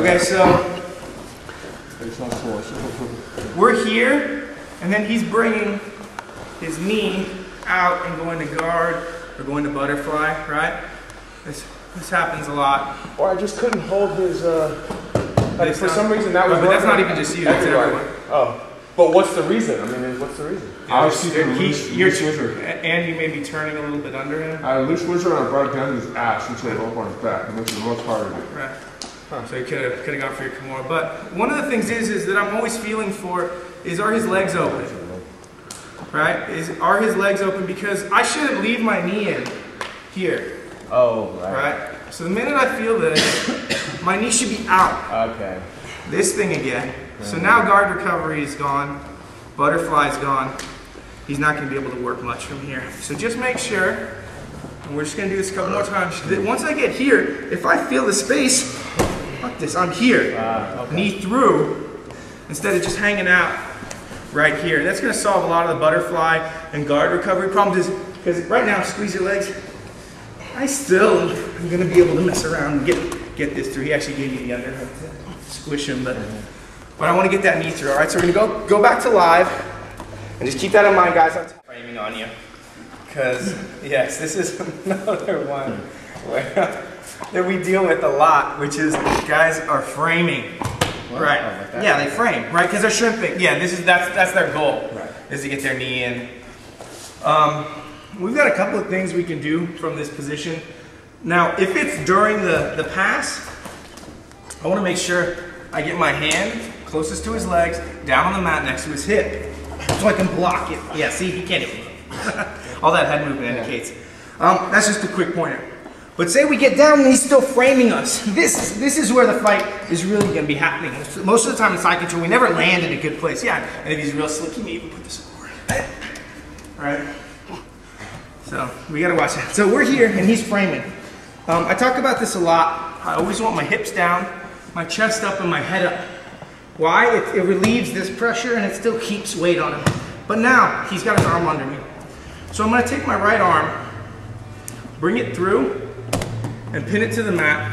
Okay, so we're here, and then he's bringing his knee out and going to guard or going to butterfly, right? This happens a lot. Or I just couldn't hold his, like for some reason that was but that's not even just you, that's everyone. Oh. But what's the reason? I mean, what's the reason? I was loose wizard. And you may be turning a little bit under him. I loose wizard and I brought it down to his ass and put it up on his back. It makes it much harder. Right. Huh. So you could have gone for your Kimura. But one of the things is that I'm always feeling for is, are his legs open? Right? Are his legs open? Because I shouldn't leave my knee in here. Oh, right. Right? So the minute I feel this, my knee should be out. Okay. This thing again. So now guard recovery is gone, butterfly's gone. He's not going to be able to work much from here. So just make sure, and we're just going to do this a couple more times, that once I get here, if I feel the space, fuck this, I'm here. Okay. Knee through, instead of just hanging out right here. That's going to solve a lot of the butterfly and guard recovery problems, because right now, squeeze your legs, I still am going to be able to mess around and get this through. He actually gave me the underhook to squish him, but I want to get that knee through, all right? So we're going to go back to live, and just keep that in mind, guys. I'm framing on you, because, yes, this is another one where, that we deal with a lot, which is guys are framing, right? Oh, like yeah, they frame, right? Because they're shrimping. Yeah, that's their goal, right, is to get their knee in. We've got a couple of things we can do from this position. Now, if it's during the pass, I want to make sure I get my hand closest to his legs, down on the mat next to his hip, so I can block it. Yeah, see, he can't even move. All that head movement indicates. That's just a quick pointer. But say we get down and he's still framing us. This is where the fight is really going to be happening. Most of the time in side control, we never land in a good place. Yeah, and if he's real slick, he may even put this forward. All right? So we got to watch that. So we're here and he's framing. I talk about this a lot. I always want my hips down, my chest up, and my head up. Why? It relieves this pressure and it still keeps weight on him. But now, he's got his arm under me. So I'm going to take my right arm, bring it through, and pin it to the mat.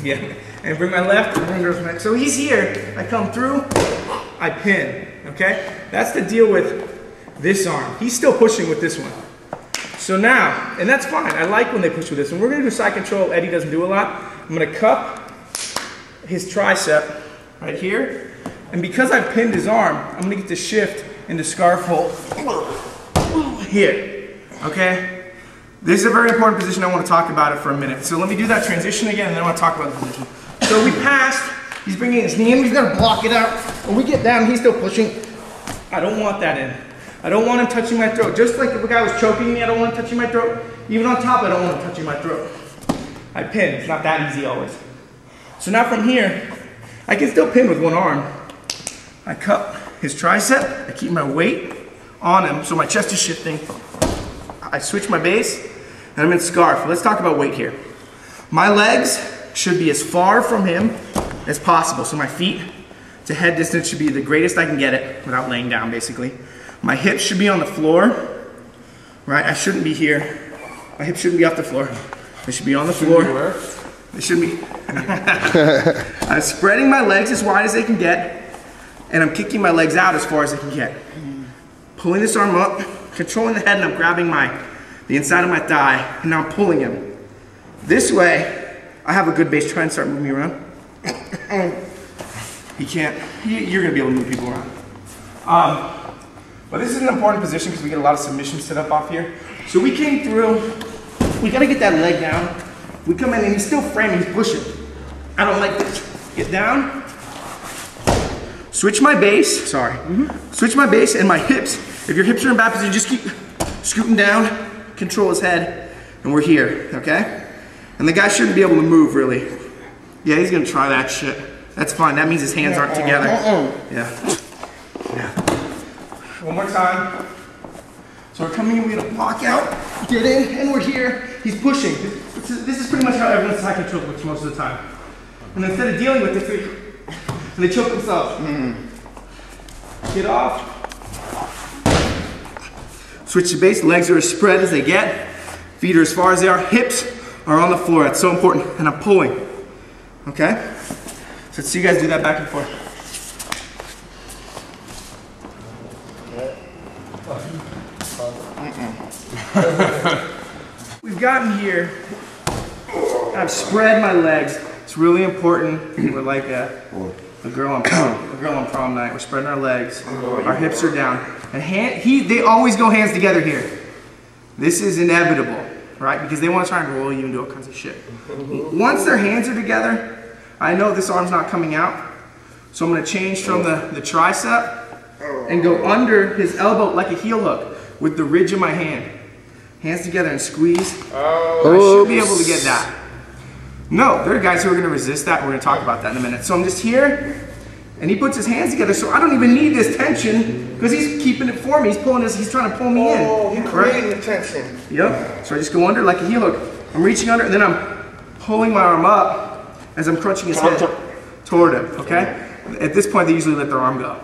Yeah. And bring my left and goes back. So he's here, I come through, I pin. Okay? That's the deal with this arm. He's still pushing with this one. So now, and that's fine. I like when they push with this one. We're going to do side control. Eddie doesn't do a lot. I'm going to cup his tricep right here, and because I've pinned his arm, I'm going to get the shift into scarf hold here, okay? This is a very important position. I want to talk about it for a minute. So let me do that transition again, and then I want to talk about the position. So we passed, he's bringing his knee in, he's going to block it out. When we get down, he's still pushing. I don't want that in. I don't want him touching my throat. Just like if a guy was choking me, I don't want him touching my throat. Even on top, I don't want him touching my throat. I pin. It's not that easy always. So now from here, I can still pin with one arm. I cup his tricep, I keep my weight on him, so my chest is shifting. I switch my base, and I'm in scarf. Let's talk about weight here. My legs should be as far from him as possible, so my feet to head distance should be the greatest I can get it without laying down, basically. My hips should be on the floor, right? I shouldn't be here. My hips shouldn't be off the floor. They should be on the floor. They should be. I'm spreading my legs as wide as they can get, and I'm kicking my legs out as far as they can get. Pulling this arm up, controlling the head, and I'm grabbing the inside of my thigh, and now I'm pulling him. This way, I have a good base. Try and start moving me around. He can't. You're going to be able to move people around. But this is an important position because we get a lot of submissions set up off here. So we came through. We got to get that leg down. We come in and he's still framing, he's pushing. I don't like this. Get down. Switch my base, sorry. Switch my base and my hips. If your hips are in bad position, just keep scooting down, control his head, and we're here, okay? And the guy shouldn't be able to move, really. Yeah, he's gonna try that shit. That's fine, that means his hands aren't together. Yeah. One more time. So we're coming in, we're gonna block out, get in, and we're here. He's pushing. This is pretty much how everyone's side control works most of the time. And instead of dealing with this, they choke themselves. Get off. Switch the base, legs are as spread as they get. Feet are as far as they are. Hips are on the floor, that's so important. And I'm pulling. Okay? So let's see you guys do that back and forth. We've gotten here. I've spread my legs. It's really important. We're like a girl on prom night. We're spreading our legs. Our hips are down. And they always go hands together here. This is inevitable, right? Because they want to try and roll you and do all kinds of shit. Once their hands are together, I know this arm's not coming out. So I'm going to change from the tricep and go under his elbow like a heel hook with the ridge of my hand. Hands together and squeeze. I should be able to get that. No, there are guys who are going to resist that. We're going to talk about that in a minute. So I'm just here, and he puts his hands together, so I don't even need this tension because he's keeping it for me. He's pulling this. He's trying to pull me in. Oh, he's creating the tension. Yep. So I just go under like a heel hook. I'm reaching under, and then I'm pulling my arm up as I'm crunching his head toward him. Okay. At this point, they usually let their arm go.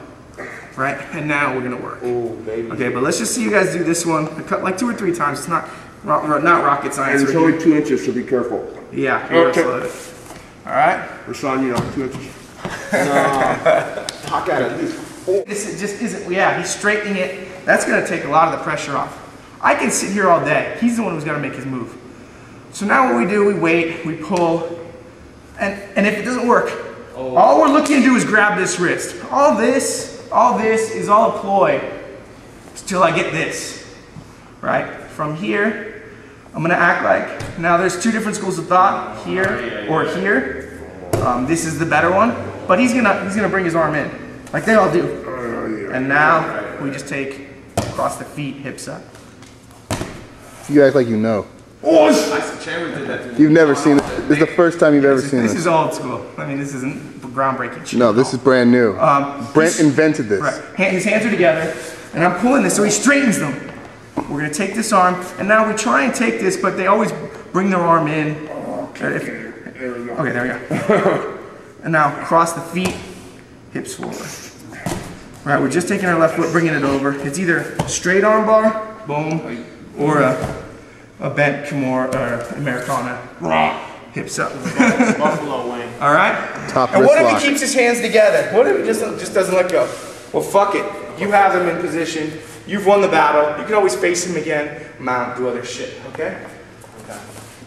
Right? And now we're gonna work. Ooh, baby. Okay, but let's just see you guys do this one like 2 or 3 times. It's not rocket science. And it's only 2 inches, so be careful. Yeah. Okay. All right. Rashawn, you know, 2 inches. Talk at it. This just isn't. Yeah, he's straightening it. That's gonna take a lot of the pressure off. I can sit here all day. He's the one who's gonna make his move. So now what we do, we wait, we pull, and if it doesn't work, all we're looking to do is grab this wrist. All this is all a ploy till I get this, right? From here, I'm gonna act like, now there's 2 different schools of thought, here or here. This is the better one, but he's gonna bring his arm in, like they all do. And now we just take across the feet, hips up. You act like you know. You've never seen it. This is the first time you've ever seen this. This is old school. I mean, this isn't groundbreaking shit. No, this is brand new. Brent invented this. Right. His hands are together, and I'm pulling this, so he straightens them. We're gonna take this arm, and now we try and take this, but they always bring their arm in. There we go. Okay, there we go. And now cross the feet, hips forward. All right, we're just taking our left foot, bringing it over. It's either straight arm bar, boom, or a bent Kimura or Americana. Hips up. Buffalo wing. All right? Top and wrist what if lock. he keeps his hands together? What if he just doesn't let go? Well, fuck it. You have him in position. You've won the battle. You can always face him again, mount, do other shit, okay?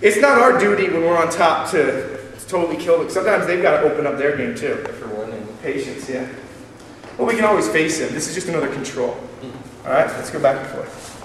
It's not our duty when we're on top to totally kill them. Sometimes they've got to open up their game too. For winning. Patience, yeah. Well, we can always face him. This is just another control. All right, let's go back and forth.